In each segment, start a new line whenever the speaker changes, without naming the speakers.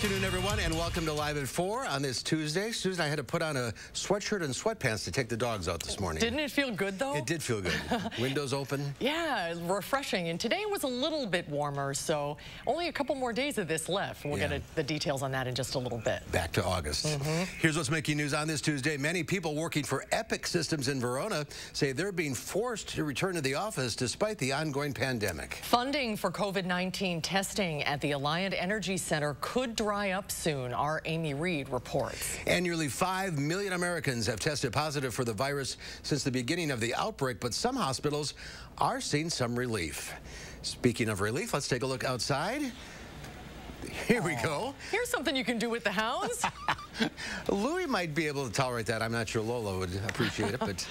afternoon, everyone, and welcome to Live at 4 on this Tuesday. Susan, I had to put on a sweatshirt and sweatpants to take the dogs out this morning.
Didn't it feel good, though?
It did feel good. Windows open.
Yeah, refreshing. And today was a little bit warmer, so only a couple more days of this left. We'll get the details on that in just a little bit.
Back to August. Here's what's making news on this Tuesday. Many people working for Epic Systems in Verona say they're being forced to return to the office despite the ongoing pandemic.
Funding for COVID-19 testing at the Alliant Energy Center could dry up soon, our Amy Reed reports.
And nearly 5 million Americans have tested positive for the virus since the beginning of the outbreak, but some hospitals are seeing some relief. Speaking of relief, let's take a look outside. Here we go.
Here's something you can do with the hounds.
Louie might be able to tolerate that. I'm not sure Lola would appreciate it, but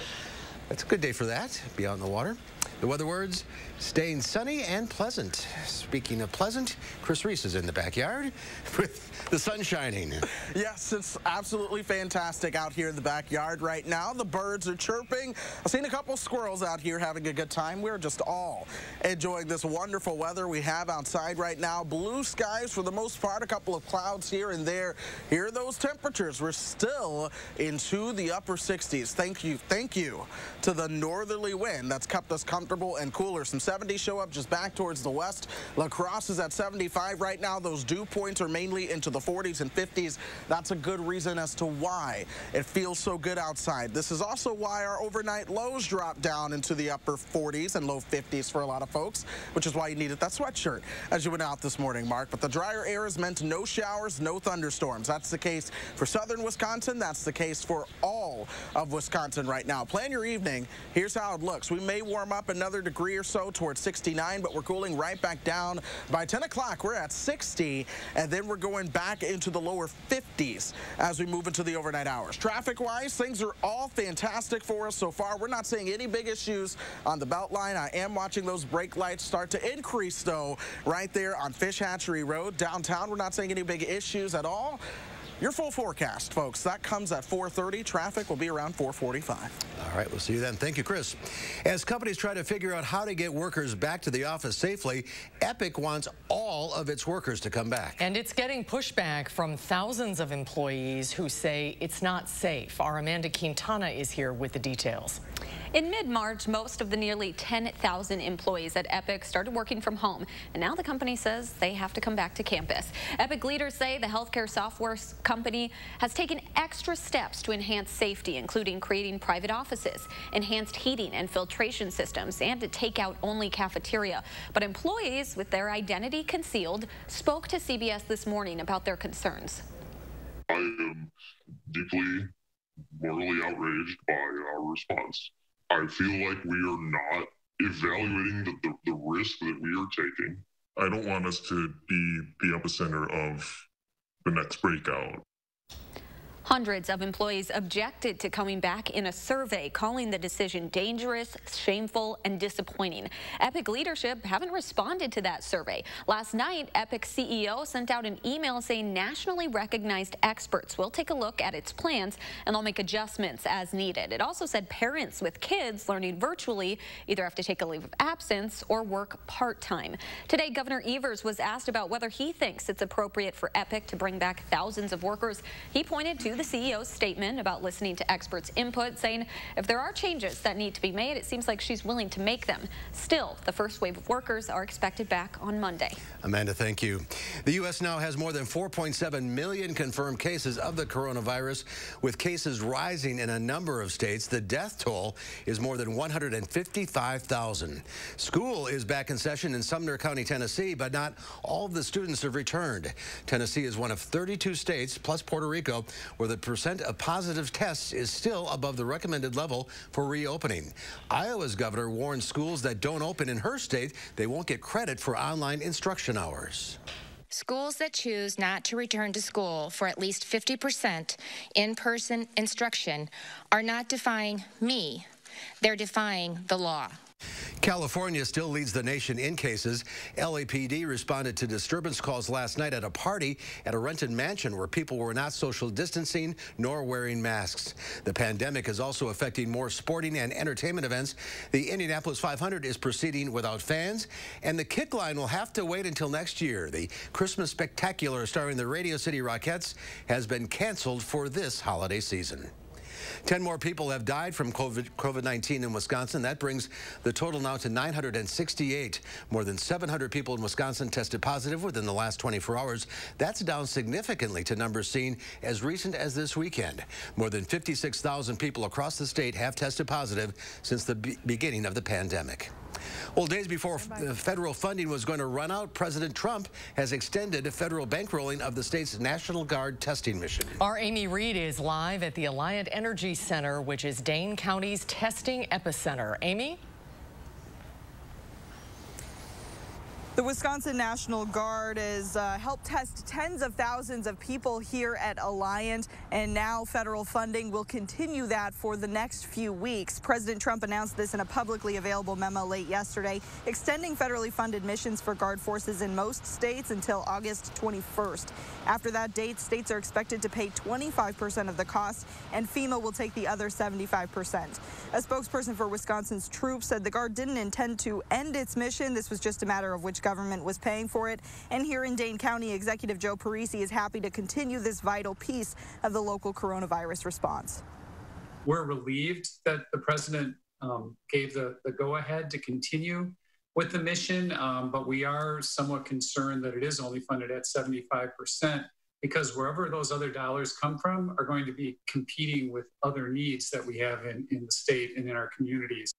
it's a good day for that. Be out in the water. The weather words, staying sunny and pleasant. Speaking of pleasant, Chris Reese is in the backyard with the sun shining.
Yes, it's absolutely fantastic out here in the backyard right now. The birds are chirping. I've seen a couple squirrels out here having a good time. We're just all enjoying this wonderful weather we have outside right now. Blue skies for the most part, a couple of clouds here and there. Here are those temperatures. We're still into the upper 60s. Thank you to the northerly wind that's kept us comfortable and cooler. Some 70s show up just back towards the west. La Crosse is at 75 right now. Those dew points are mainly into the 40s and 50s. That's a good reason as to why it feels so good outside. This is also why our overnight lows drop down into the upper 40s and low 50s for a lot of folks, which is why you needed that sweatshirt as you went out this morning, Mark. But the drier air is meant no showers, no thunderstorms. That's the case for southern Wisconsin. That's the case for all of Wisconsin right now. Plan your evening. Here's how it looks. We may warm up another degree or so towards 69, but we're cooling right back down. By 10 o'clock, we're at 60, and then we're going back into the lower 50s as we move into the overnight hours. Traffic-wise, things are all fantastic for us so far. We're not seeing any big issues on the Beltline. I am watching those brake lights start to increase, though, right there on Fish Hatchery Road. Downtown, we're not seeing any big issues at all. Your full forecast, folks, that comes at 4:30. Traffic will be around 4:45.
All right, we'll see you then. Thank you, Chris. As companies try to figure out how to get workers back to the office safely, Epic wants all of its workers to come back.
And it's getting pushback from thousands of employees who say it's not safe. Our Amanda Quintana is here with the details.
In mid-March, most of the nearly 10,000 employees at Epic started working from home, and now the company says they have to come back to campus. Epic leaders say the healthcare software company has taken extra steps to enhance safety, including creating private offices, enhanced heating and filtration systems, and a takeout-only cafeteria. But employees with their identity concealed spoke to CBS this morning about their concerns.
I am deeply morally outraged by our response. I feel like we are not evaluating the risk that we are taking. I don't want us to be the epicenter of the next breakout.
Hundreds of employees objected to coming back in a survey, calling the decision dangerous, shameful, and disappointing. Epic leadership haven't responded to that survey. Last night, Epic CEO sent out an email saying nationally recognized experts will take a look at its plans and they'll make adjustments as needed. It also said parents with kids learning virtually either have to take a leave of absence or work part-time. Today, Governor Evers was asked about whether he thinks it's appropriate for Epic to bring back thousands of workers. He pointed to the CEO's statement about listening to experts' input, saying if there are changes that need to be made, it seems like she's willing to make them. Still, the first wave of workers are expected back on Monday.
Amanda, thank you. The U.S. now has more than 4.7 million confirmed cases of the coronavirus. With cases rising in a number of states, the death toll is more than 155,000. School is back in session in Sumner County, Tennessee, but not all of the students have returned. Tennessee is one of 32 states, plus Puerto Rico, where the percent of positive tests is still above the recommended level for reopening. Iowa's governor warned schools that don't open in her state, they won't get credit for online instruction hours.
Schools that choose not to return to school for at least 50% in-person instruction are not defying me, they're defying the law.
California still leads the nation in cases. LAPD responded to disturbance calls last night at a party at a rented mansion where people were not social distancing nor wearing masks. The pandemic is also affecting more sporting and entertainment events. The Indianapolis 500 is proceeding without fans, and the kick line will have to wait until next year. The Christmas Spectacular starring the Radio City Rockettes has been canceled for this holiday season. 10 more people have died from COVID-19 in Wisconsin. That brings the total now to 968. More than 700 people in Wisconsin tested positive within the last 24 hours. That's down significantly to numbers seen as recent as this weekend. More than 56,000 people across the state have tested positive since the beginning of the pandemic. Well, days before federal funding was going to run out, President Trump has extended federal bankrolling of the state's National Guard testing mission.
Our Amy Reed is live at the Alliant Energy Center, which is Dane County's testing epicenter. Amy?
The Wisconsin National Guard has helped test tens of thousands of people here at Alliant, and now federal funding will continue that for the next few weeks. President Trump announced this in a publicly available memo late yesterday, extending federally funded missions for Guard forces in most states until August 21st. After that date, states are expected to pay 25% of the cost, and FEMA will take the other 75%. A spokesperson for Wisconsin's troops said the Guard didn't intend to end its mission. This was just a matter of which government was paying for it. And here in Dane County, Executive Joe Parisi is happy to continue this vital piece of the local coronavirus response.
We're relieved that the president gave the go-ahead to continue with the mission, but we are somewhat concerned that it is only funded at 75%, because wherever those other dollars come from are going to be competing with other needs that we have in the state and in our communities.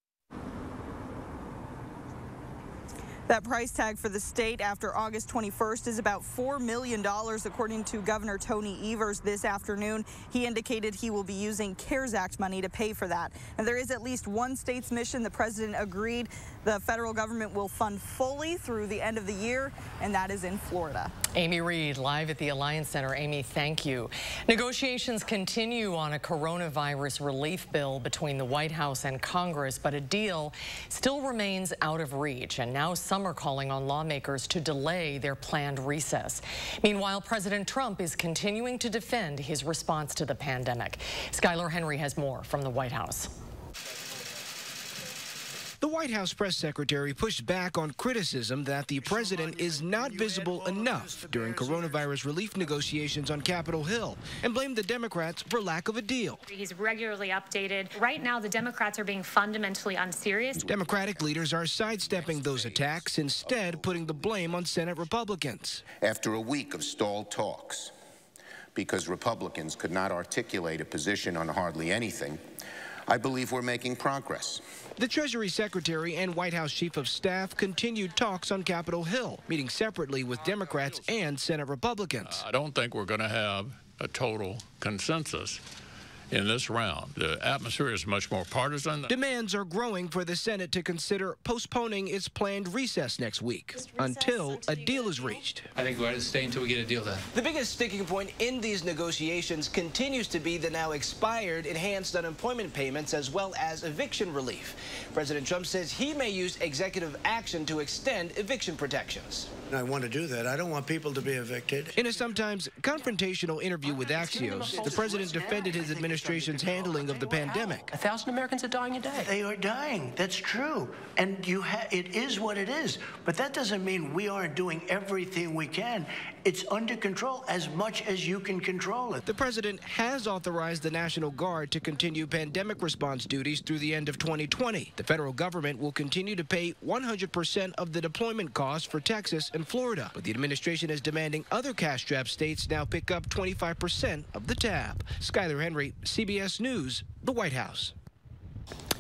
That price tag for the state after August 21st is about $4 million, according to Governor Tony Evers this afternoon. He indicated he will be using CARES Act money to pay for that. And there is at least one state's mission the president agreed the federal government will fund fully through the end of the year, and that is in Florida.
Amy Reed, live at the Alliance Center. Amy, thank you. Negotiations continue on a coronavirus relief bill between the White House and Congress, but a deal still remains out of reach. And now some are calling on lawmakers to delay their planned recess. Meanwhile, President Trump is continuing to defend his response to the pandemic. Skylar Henry has more from the White House.
The White House press secretary pushed back on criticism that the president is not visible enough during coronavirus relief negotiations on Capitol Hill and blamed the Democrats for lack of a deal.
He's regularly updated. Right now, the Democrats are being fundamentally unserious.
Democratic leaders are sidestepping those attacks, instead putting the blame on Senate Republicans.
After a week of stalled talks, because Republicans could not articulate a position on hardly anything, I believe we're making progress.
The Treasury Secretary and White House Chief of Staff continued talks on Capitol Hill, meeting separately with Democrats and Senate Republicans.
I don't think we're going to have a total consensus in this round. The atmosphere is much more partisan.
Demands are growing for the Senate to consider postponing its planned recess next week until a deal is reached.
I think we're going to stay until we get a deal done.
The biggest sticking point in these negotiations continues to be the now expired enhanced unemployment payments as well as eviction relief. President Trump says he may use executive action to extend eviction protections.
I want to do that. I don't want people to be evicted.
In a sometimes confrontational interview with Axios, the president defended his administration's handling of the pandemic.
1,000 Americans are dying a day.
They are dying. That's true. And it is what it is. But that doesn't mean we aren't doing everything we can. It's under control as much as you can control it.
The president has authorized the National Guard to continue pandemic response duties through the end of 2020. The federal government will continue to pay 100% of the deployment costs for Texas and Florida. But the administration is demanding other cash-strapped states now pick up 25% of the tab. Skylar Henry, CBS News, the White House.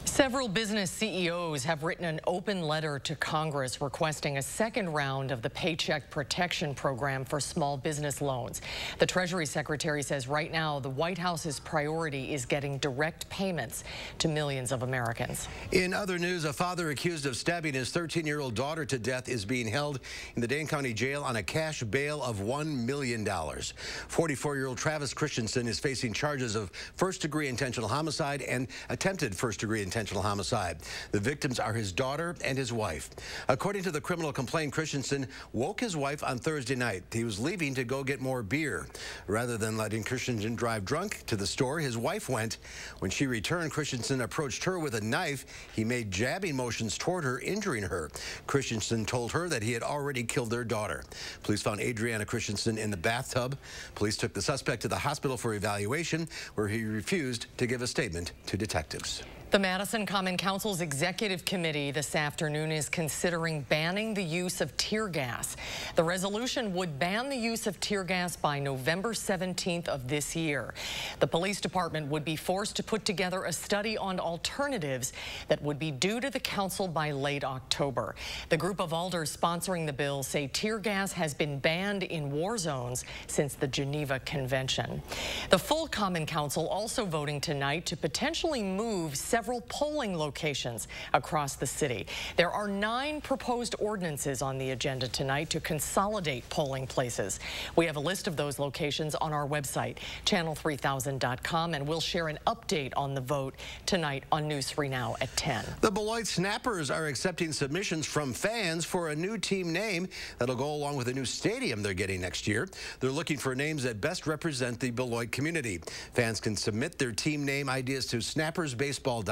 Several business CEOs have written an open letter to Congress requesting a second round of the Paycheck Protection Program for small business loans. The Treasury Secretary says right now the White House's priority is getting direct payments to millions of Americans.
In other news, a father accused of stabbing his 13-year-old daughter to death is being held in the Dane County Jail on a cash bail of $1 million. 44-year-old Travis Christensen is facing charges of first-degree intentional homicide and attempted first-degree intentional intentional homicide. The victims are his daughter and his wife. According to the criminal complaint, Christensen woke his wife on Thursday night. He was leaving to go get more beer. Rather than letting Christensen drive drunk to the store, his wife went. When she returned, Christensen approached her with a knife. He made jabbing motions toward her, injuring her. Christensen told her that he had already killed their daughter. Police found Adriana Christensen in the bathtub. Police took the suspect to the hospital for evaluation, where he refused to give a statement to detectives.
The Madison Common Council's Executive Committee this afternoon is considering banning the use of tear gas. The resolution would ban the use of tear gas by November 17th of this year. The police department would be forced to put together a study on alternatives that would be due to the council by late October. The group of alders sponsoring the bill say tear gas has been banned in war zones since the Geneva Convention. The full Common Council also voting tonight to potentially move several polling locations across the city. There are 9 proposed ordinances on the agenda tonight to consolidate polling places. We have a list of those locations on our website, channel3000.com, and we'll share an update on the vote tonight on News 3 Now at 10.
The Beloit Snappers are accepting submissions from fans for a new team name that'll go along with a new stadium they're getting next year. They're looking for names that best represent the Beloit community. Fans can submit their team name ideas to snappersbaseball.com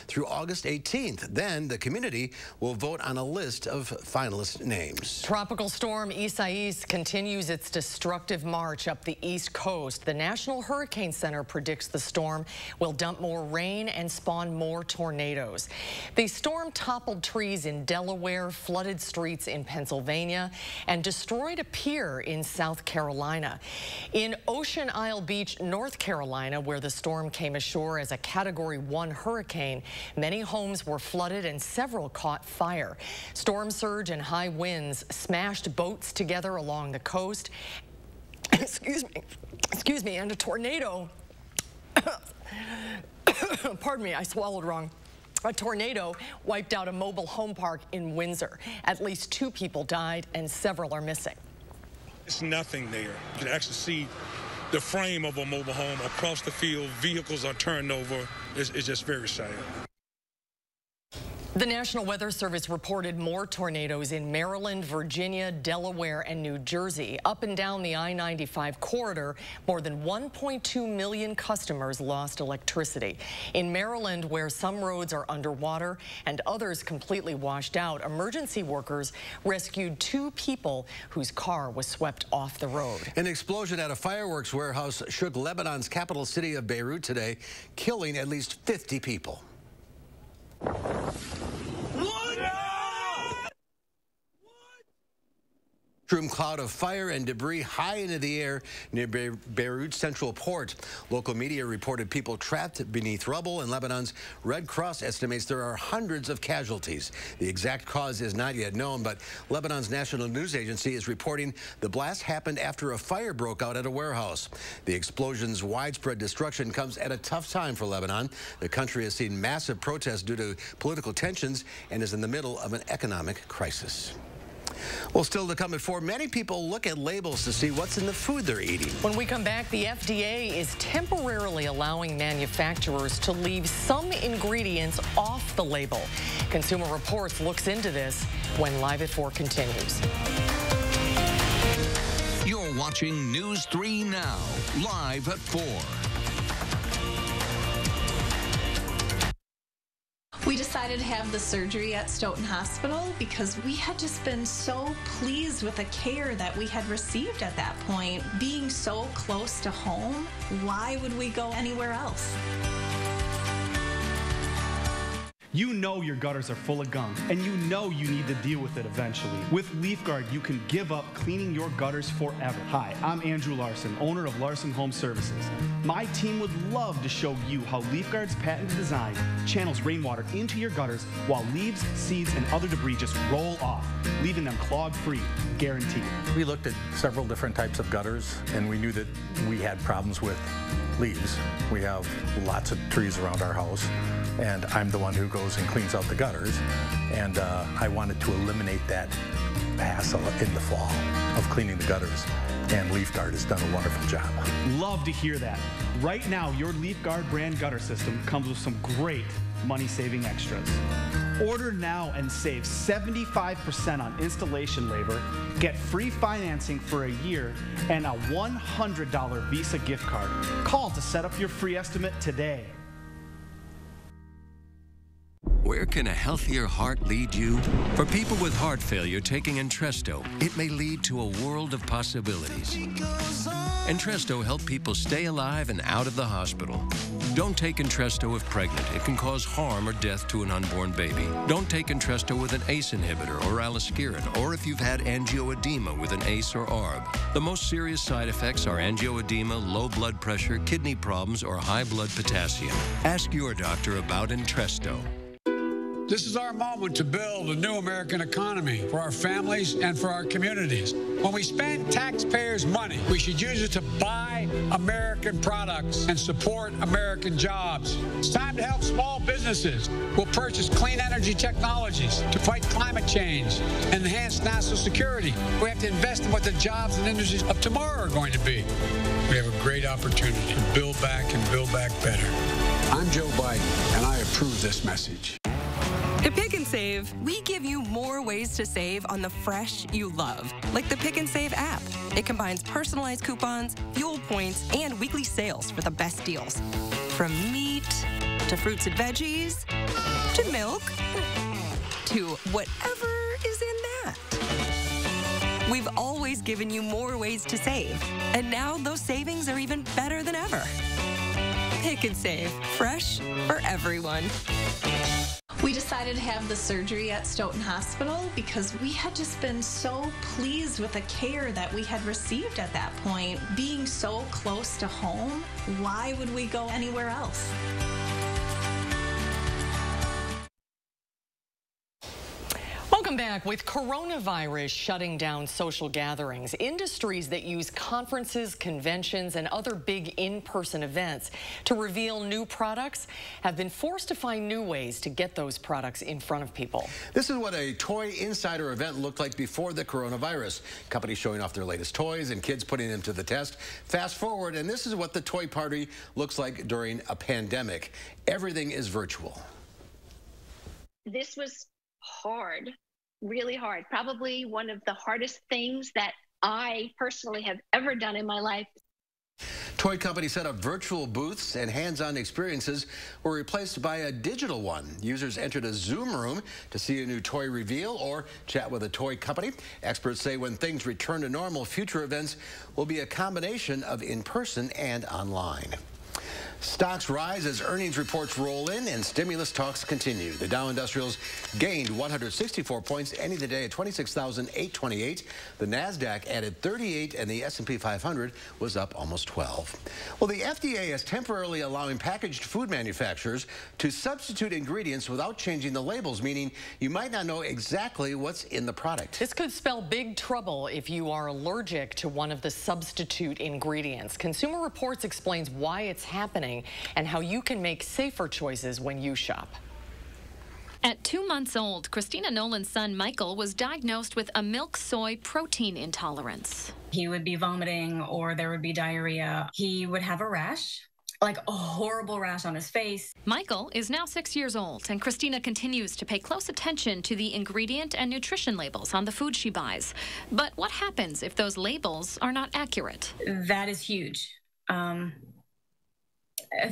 through August 18th. Then the community will vote on a list of finalist names.
Tropical storm Isaias continues its destructive march up the East Coast. The National Hurricane Center predicts the storm will dump more rain and spawn more tornadoes. The storm toppled trees in Delaware, flooded streets in Pennsylvania, and destroyed a pier in South Carolina. In Ocean Isle Beach, North Carolina, where the storm came ashore as a Category 1 hurricane, many homes were flooded and several caught fire. Storm surge and high winds smashed boats together along the coast. Excuse me, and a tornado. Pardon me, I swallowed wrong. A tornado wiped out a mobile home park in Windsor. At least 2 people died and several are missing.
It's nothing there. You can actually see the frame of a mobile home across the field. Vehicles are turned over. It's just very sad.
The National Weather Service reported more tornadoes in Maryland, Virginia, Delaware, and New Jersey. Up and down the I-95 corridor, more than 1.2 million customers lost electricity. In Maryland, where some roads are underwater and others completely washed out, emergency workers rescued 2 people whose car was swept off the road.
An explosion at a fireworks warehouse shook Lebanon's capital city of Beirut today, killing at least 50 people. Extreme cloud of fire and debris high into the air near Beirut's central port. Local media reported people trapped beneath rubble, and Lebanon's Red Cross estimates there are hundreds of casualties. The exact cause is not yet known, but Lebanon's national news agency is reporting the blast happened after a fire broke out at a warehouse. The explosion's widespread destruction comes at a tough time for Lebanon. The country has seen massive protests due to political tensions and is in the middle of an economic crisis. Well, still to come at 4, many people look at labels to see what's in the food they're eating.
When we come back, the FDA is temporarily allowing manufacturers to leave some ingredients off the label. Consumer Reports looks into this when Live at 4 continues.
You're watching News 3 Now, live at 4.
We decided to have the surgery at Stoughton Hospital because we had just been so pleased with the care that we had received at that point. Being so close to home, why would we go anywhere else?
You know your gutters are full of gunk, and you know you need to deal with it eventually. With LeafGuard, you can give up cleaning your gutters forever. Hi, I'm Andrew Larson, owner of Larson Home Services. My team would love to show you how LeafGuard's patented design channels rainwater into your gutters while leaves, seeds, and other debris just roll off, leaving them clog-free, guaranteed.
We looked at several different types of gutters, and we knew that we had problems with leaves. We have lots of trees around our house, and I'm the one who goes and cleans out the gutters, and I wanted to eliminate that hassle in the fall of cleaning the gutters, and Leaf Guard has done a wonderful job.
Love to hear that. Right now, your Leaf Guard brand gutter system comes with some great money-saving extras. Order now and save 75% on installation labor, get free financing for a year, and a $100 Visa gift card. Call to set up your free estimate today.
Where can a healthier heart lead you? For people with heart failure taking Entresto, it may lead to a world of possibilities. Entresto helps people stay alive and out of the hospital. Don't take Entresto if pregnant. It can cause harm or death to an unborn baby. Don't take Entresto with an ACE inhibitor or aliskiren, or if you've had angioedema with an ACE or ARB. The most serious side effects are angioedema, low blood pressure, kidney problems, or high blood potassium. Ask your doctor about Entresto.
This is our moment to build a new American economy for our families and for our communities. When we spend taxpayers' money, we should use it to buy American products and support American jobs. It's time to help small businesses. We'll purchase clean energy technologies to fight climate change and enhance national security. We have to invest in what the jobs and industries of tomorrow are going to be. We have a great opportunity to build back and build back better. I'm Joe Biden, and I approve this message.
At Pick and Save, we give you more ways to save on the fresh you love, like the Pick and Save app. It combines personalized coupons, fuel points, and weekly sales for the best deals. From meat to fruits and veggies to milk to whatever is in that. We've always given you more ways to save, and now those savings are even better than ever. Pick and Save, fresh for everyone.
We decided to have the surgery at Stoughton Hospital because we had just been so pleased with the care that we had received at that point. Being so close to home, why would we go anywhere else?
Welcome back. With coronavirus shutting down social gatherings, industries that use conferences, conventions, and other big in-person events to reveal new products have been forced to find new ways to get those products in front of people.
This is what a Toy Insider event looked like before the coronavirus. Companies showing off their latest toys and kids putting them to the test. Fast forward, and this is what the toy party looks like during a pandemic. Everything is virtual.
This was hard. Really hard. Probably one of the hardest things that I personally have ever done in my life.
Toy companies set up virtual booths, and hands-on experiences were replaced by a digital one. Users entered a Zoom room to see a new toy reveal or chat with a toy company. Experts say when things return to normal, future events will be a combination of in-person and online. Stocks rise as earnings reports roll in and stimulus talks continue. The Dow Industrials gained 164 points, ending the day at 26,828. The Nasdaq added 38, and the S&P 500 was up almost 12. Well, the FDA is temporarily allowing packaged food manufacturers to substitute ingredients without changing the labels, meaning you might not know exactly what's in the product.
This could spell big trouble if you are allergic to one of the substitute ingredients. Consumer Reports explains why it's happening and how you can make safer choices when you shop.
At 2 months old, Christina Nolan's son, Michael, was diagnosed with a milk soy protein intolerance.
He would be vomiting or there would be diarrhea. He would have a rash, like a horrible rash on his face.
Michael is now 6 years old, and Christina continues to pay close attention to the ingredient and nutrition labels on the food she buys. But what happens if those labels are not accurate?
That is huge.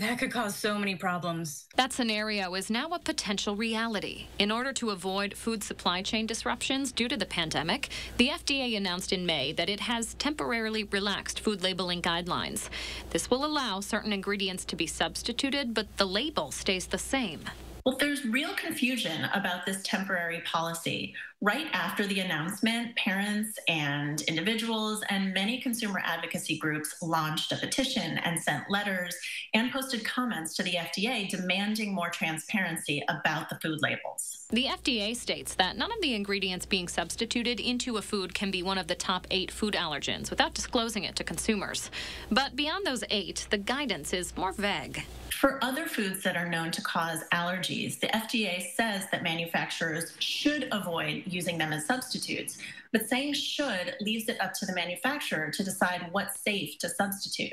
That could cause so many problems.
That scenario is now a potential reality. In order to avoid food supply chain disruptions due to the pandemic, the FDA announced in May that it has temporarily relaxed food labeling guidelines. This will allow certain ingredients to be substituted, but the label stays the same.
Well, there's real confusion about this temporary policy.
Right after the announcement, parents and individuals and many consumer advocacy groups launched a petition and sent letters and posted comments to the FDA demanding more transparency about the food labels.
The FDA states that none of the ingredients being substituted into a food can be one of the top 8 food allergens without disclosing it to consumers. But beyond those 8, the guidance is more vague.
For other foods that are known to cause allergies, the FDA says that manufacturers should avoid using them as substitutes, but saying should leaves it up to the manufacturer to decide what's safe to substitute.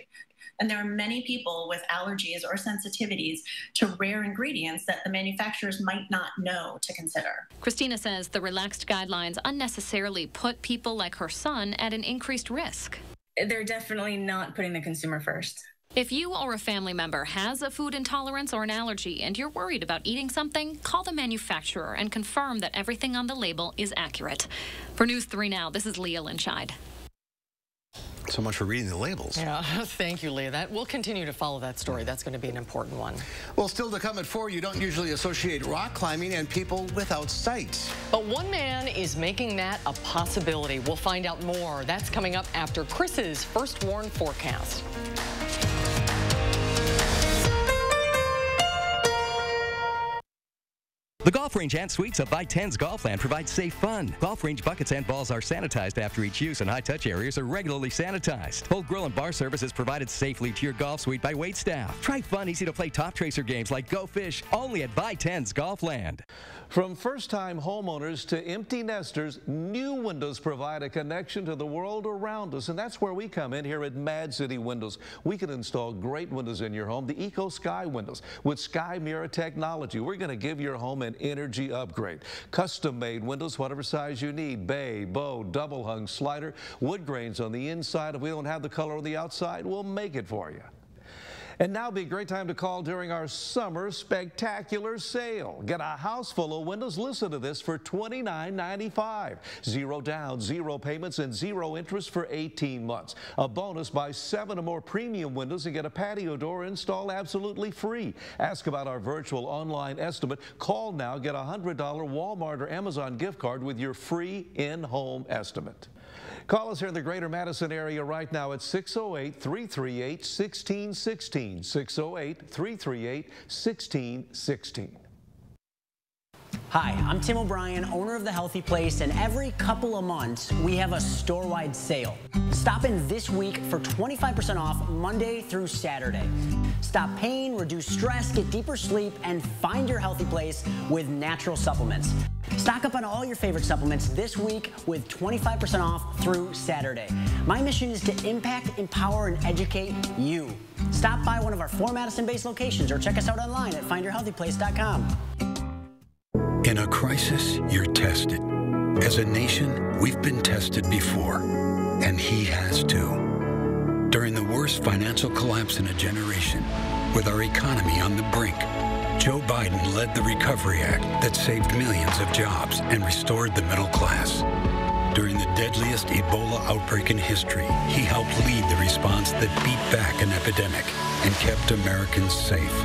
And there are many people with allergies or sensitivities to rare ingredients that the manufacturers might not know to consider.
Christina says the relaxed guidelines unnecessarily put people like her son at an increased risk.
They're definitely not putting the consumer first.
If you or a family member has a food intolerance or an allergy and you're worried about eating something, call the manufacturer and confirm that everything on the label is accurate. For News 3 Now, this is Leah Lynchide.
So much for reading the labels.
Yeah, thank you, Leah. We'll continue to follow that story. That's going to be an important one.
Well, still to come at 4, you don't usually associate rock climbing and people without sight.
But one man is making that a possibility. We'll find out more. That's coming up after Chris's First Warn forecast.
The golf range and suites of By10's Golfland provide safe fun. Golf range buckets and balls are sanitized after each use, and high-touch areas are regularly sanitized. Full grill and bar service is provided safely to your golf suite by waitstaff. Try fun, easy-to-play top tracer games like Go Fish, only at By10's Golfland.
From first-time homeowners to empty nesters, new windows provide a connection to the world around us, and that's where we come in here at Mad City Windows. We can install great windows in your home, the Eco Sky windows. With Sky Mirror technology, we're going to give your home an energy upgrade. Custom-made windows, whatever size you need, bay, bow, double hung, slider, wood grains on the inside. If we don't have the color on the outside, we'll make it for you. And now would be a great time to call during our summer spectacular sale. Get a house full of windows, listen to this, for $29.95. 0 down, 0 payments, and 0 interest for 18 months. A bonus, buy 7 or more premium windows and get a patio door installed absolutely free. Ask about our virtual online estimate. Call now, get a $100 Walmart or Amazon gift card with your free in-home estimate. Call us here in the greater Madison area right now at 608-338-1616. 608-338-1616.
Hi, I'm Tim O'Brien, owner of The Healthy Place, and every couple of months we have a store-wide sale. Stop in this week for 25% off Monday through Saturday. Stop pain, reduce stress, get deeper sleep, and find your healthy place with natural supplements. Stock up on all your favorite supplements this week with 25% off through Saturday. My mission is to impact, empower, and educate you. Stop by one of our 4 Madison-based locations or check us out online at findyourhealthyplace.com.
In a crisis, you're tested. As a nation, we've been tested before, and he has too. During the worst financial collapse in a generation, with our economy on the brink, Joe Biden led the Recovery Act that saved millions of jobs and restored the middle class. During the deadliest Ebola outbreak in history, he helped lead the response that beat back an epidemic and kept Americans safe.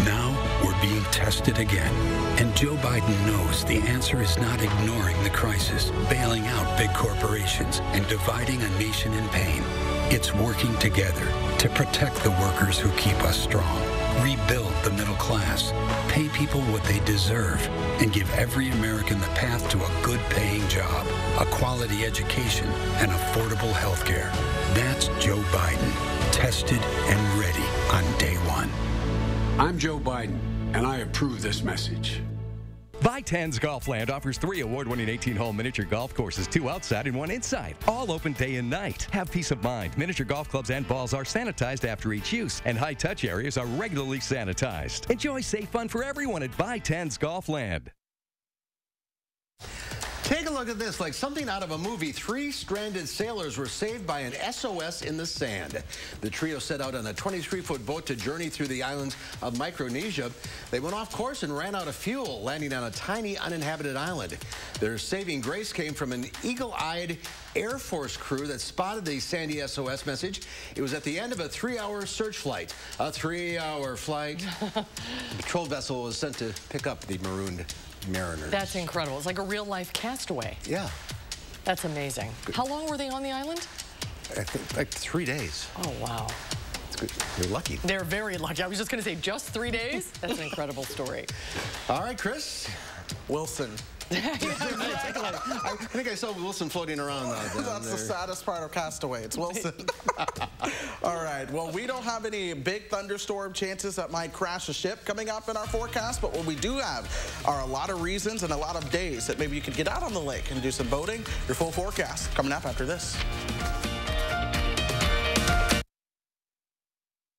Now, we're being tested again, and Joe Biden knows the answer is not ignoring the crisis, bailing out big corporations, and dividing a nation in pain. It's working together to protect the workers who keep us strong, rebuild the middle class, pay people what they deserve, and give every American the path to a good-paying job, a quality education, and affordable health care. That's Joe Biden, tested and ready on day one.
I'm Joe Biden, and I approve this message.
By10's Golfland offers 3 award-winning 18-hole miniature golf courses, 2 outside and 1 inside, all open day and night. Have peace of mind. Miniature golf clubs and balls are sanitized after each use, and high-touch areas are regularly sanitized. Enjoy safe fun for everyone at By10's Golfland.
Take a look at this. Like something out of a movie, 3 stranded sailors were saved by an SOS in the sand. The trio set out on a 23-foot boat to journey through the islands of Micronesia. They went off course and ran out of fuel, landing on a tiny uninhabited island. Their saving grace came from an eagle-eyed Air Force crew that spotted the Sandy SOS message. It was at the end of a 3-hour search flight. A 3-hour flight. The patrol vessel was sent to pick up the marooned mariners.
That's incredible. It's like a real-life castaway.
Yeah.
That's amazing. How long were they on the island?
I think like 3 days.
Oh, wow.
That's good. You're lucky.
They're very lucky. I was just going to say just 3 days. That's an incredible story.
All right, Chris.
Wilson.
I think I saw Wilson floating around down
That's
there.
the saddest part of Castaway. It's Wilson. All right. Well, we don't have any big thunderstorm chances that might crash the ship coming up in our forecast, but what we do have are a lot of reasons and a lot of days that maybe you could get out on the lake and do some boating. Your full forecast coming up after this.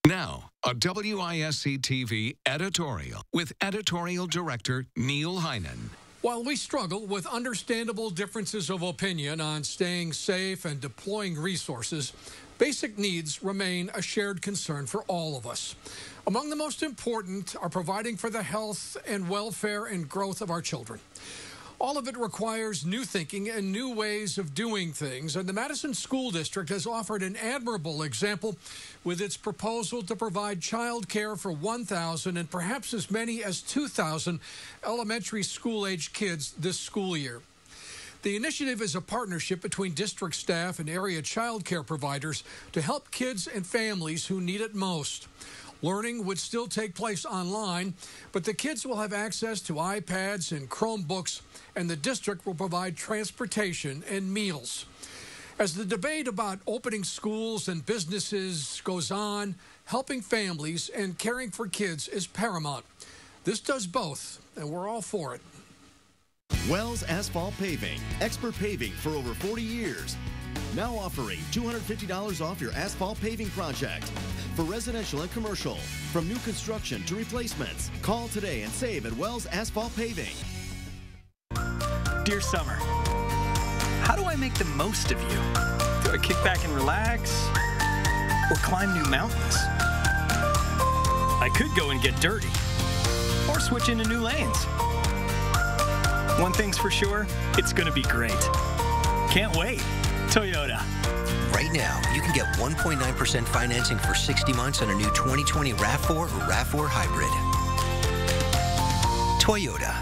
Now, a WISC-TV editorial with editorial director Neil Heinen.
While we struggle with understandable differences of opinion on staying safe and deploying resources, basic needs remain a shared concern for all of us. Among the most important are providing for the health and welfare and growth of our children. All of it requires new thinking and new ways of doing things, and the Madison School District has offered an admirable example with its proposal to provide child care for 1,000 and perhaps as many as 2,000 elementary school-age kids this school year. The initiative is a partnership between district staff and area child care providers to help kids and families who need it most. Learning would still take place online, but the kids will have access to iPads and Chromebooks, and the district will provide transportation and meals. As the debate about opening schools and businesses goes on, helping families and caring for kids is paramount. This does both, and we're all for it.
Wells Asphalt Paving, expert paving for over 40 years. Now offering $250 off your asphalt paving project. For residential and commercial, from new construction to replacements. Call today and save at Wells Asphalt Paving.
Dear Summer, how do I make the most of you? Do I kick back and relax? Or climb new mountains? I could go and get dirty. Or switch into new lanes. One thing's for sure, it's gonna be great. Can't wait. Toyota.
Right now, you can get 1.9% financing for 60 months on a new 2020 RAV4 or RAV4 Hybrid. Toyota.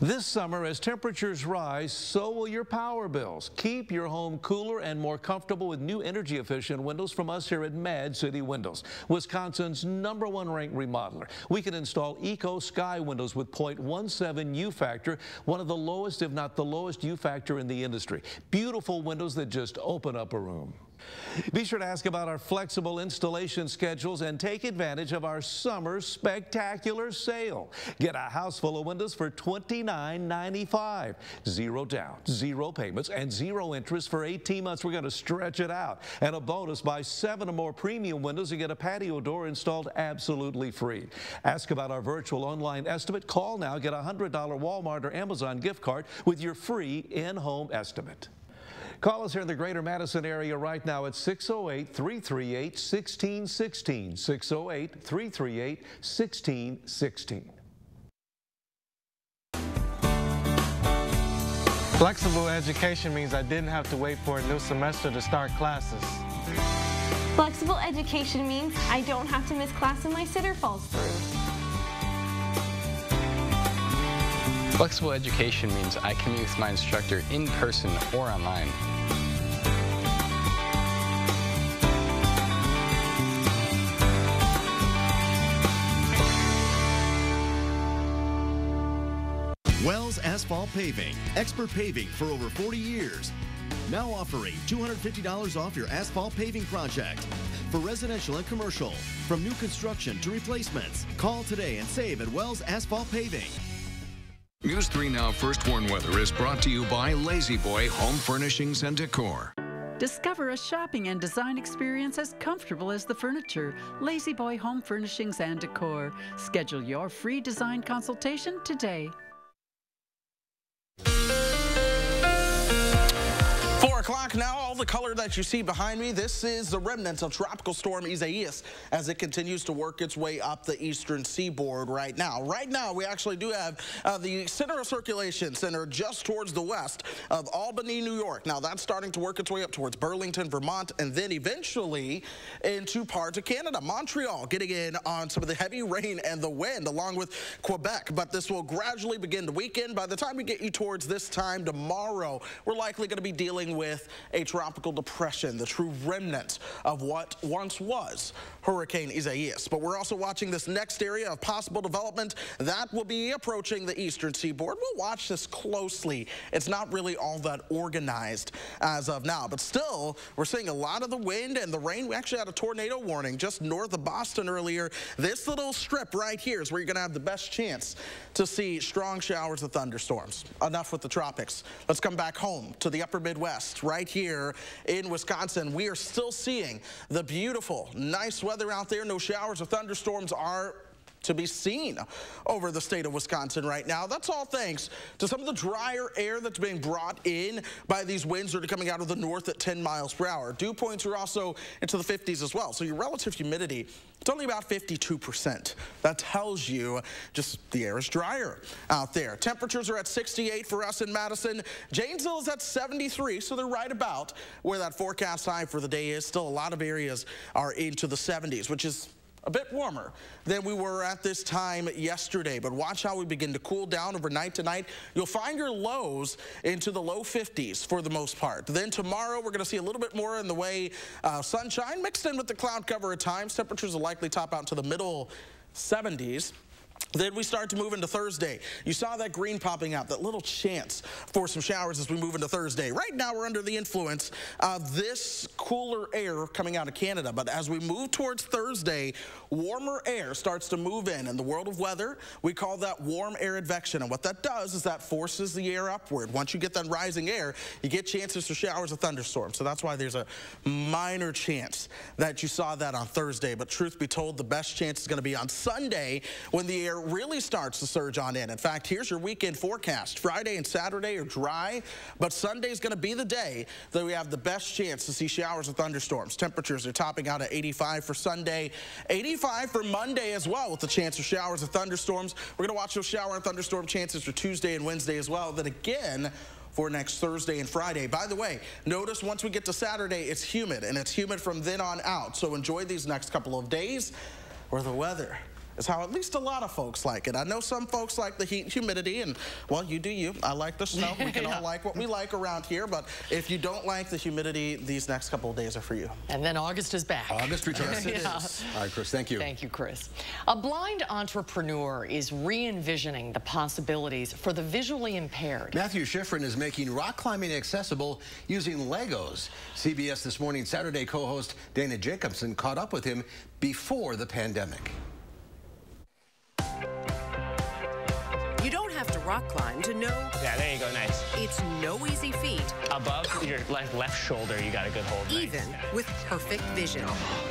This summer, as temperatures rise, so will your power bills. Keep your home cooler and more comfortable with new energy-efficient windows from us here at Mad City Windows, Wisconsin's #1 ranked remodeler. We can install Eco Sky windows with 0.17 U factor, one of the lowest, if not the lowest U factor in the industry. Beautiful windows that just open up a room. Be sure to ask about our flexible installation schedules and take advantage of our summer spectacular sale. Get a house full of windows for $29.95. Zero down, zero payments, and zero interest for 18 months. We're going to stretch it out. And a bonus, buy 7 or more premium windows and get a patio door installed absolutely free. Ask about our virtual online estimate. Call now, get a $100 Walmart or Amazon gift card with your free in-home estimate. Call us here in the greater Madison area right now at 608-338-1616, 608-338-1616.
Flexible education means I didn't have to wait for a new semester to start classes.
Flexible education means I don't have to miss class when my sitter falls through.
Flexible education means I can meet with my instructor in person or online.
Wells Asphalt Paving, expert paving for over 40 years. Now offering $250 off your asphalt paving project. For residential and commercial, from new construction to replacements. Call today and save at Wells Asphalt Paving.
News 3 Now First Warn Weather is brought to you by Lazy Boy Home Furnishings and Decor.
Discover a shopping and design experience as comfortable as the furniture. Lazy Boy Home Furnishings and Decor. Schedule your free design consultation today.
o'clock now. All the color that you see behind me, this is the remnants of Tropical Storm Isaias as it continues to work its way up the eastern seaboard right now. Right now, we actually do have the center of circulation center just towards the west of Albany, New York. Now, that's starting to work its way up towards Burlington, Vermont, and then eventually into parts of Canada. Montreal getting in on some of the heavy rain and the wind along with Quebec, but this will gradually begin to weaken. By the time we get you towards this time tomorrow, we're likely going to be dealing with a tropical depression, the true remnant of what once was Hurricane Isaias. But we're also watching this next area of possible development that will be approaching the eastern seaboard. We'll watch this closely. It's not really all that organized as of now, but still, we're seeing a lot of the wind and the rain. We actually had a tornado warning just north of Boston earlier. This little strip right here is where you're going to have the best chance to see strong showers of thunderstorms. Enough with the tropics. Let's come back home to the upper Midwest. Right here in Wisconsin, we are still seeing the beautiful, nice weather out there. No showers or thunderstorms are to be seen over the state of Wisconsin right now. That's all thanks to some of the drier air that's being brought in by these winds that are coming out of the north at 10 miles per hour. Dew points are also into the 50s as well. So your relative humidity, it's only about 52%. That tells you just the air is drier out there. Temperatures are at 68 for us in Madison. Janesville is at 73, so they're right about where that forecast high for the day is. Still a lot of areas are into the 70s, which is a bit warmer than we were at this time yesterday, but watch how we begin to cool down overnight tonight. You'll find your lows into the low 50s for the most part. Then tomorrow, we're going to see a little bit more in the way of sunshine mixed in with the cloud cover at times. Temperatures will likely top out to the middle 70s. Then we start to move into Thursday. You saw that green popping out, that little chance for some showers as we move into Thursday. Right now, we're under the influence of this cooler air coming out of Canada. But as we move towards Thursday, warmer air starts to move in. In the world of weather, we call that warm air advection. And what that does is that forces the air upward. Once you get that rising air, you get chances for showers of thunderstorms. So that's why there's a minor chance that you saw that on Thursday. But truth be told, the best chance is going to be on Sunday when the air really starts to surge on in. In fact, here's your weekend forecast. Friday and Saturday are dry, but Sunday is going to be the day that we have the best chance to see showers of thunderstorms. Temperatures are topping out at 85 for Sunday, 85 for Monday as well, with the chance of showers of thunderstorms. We're going to watch those shower and thunderstorm chances for Tuesday and Wednesday as well. Then again for next Thursday and Friday. By the way, notice once we get to Saturday, it's humid, and it's humid from then on out. So enjoy these next couple of days where the weather is how at least a lot of folks like it. I know some folks like the heat, humidity, and, well, you do you. I like the snow. We can all like what we like around here, but if you don't like the humidity, these next couple of days are for you.
And then August is back.
August returns. Yes, it is. All right, Chris, thank you.
Thank you, Chris. A blind entrepreneur is re-envisioning the possibilities for the visually impaired.
Matthew Schifrin is making rock climbing accessible using Legos. CBS This Morning Saturday co-host Dana Jacobson caught up with him before the pandemic.
You don't have to rock climb to know.
Yeah, there you go, nice.
It's no easy feat.
Above your left shoulder, you got a good hold.
Even with perfect vision.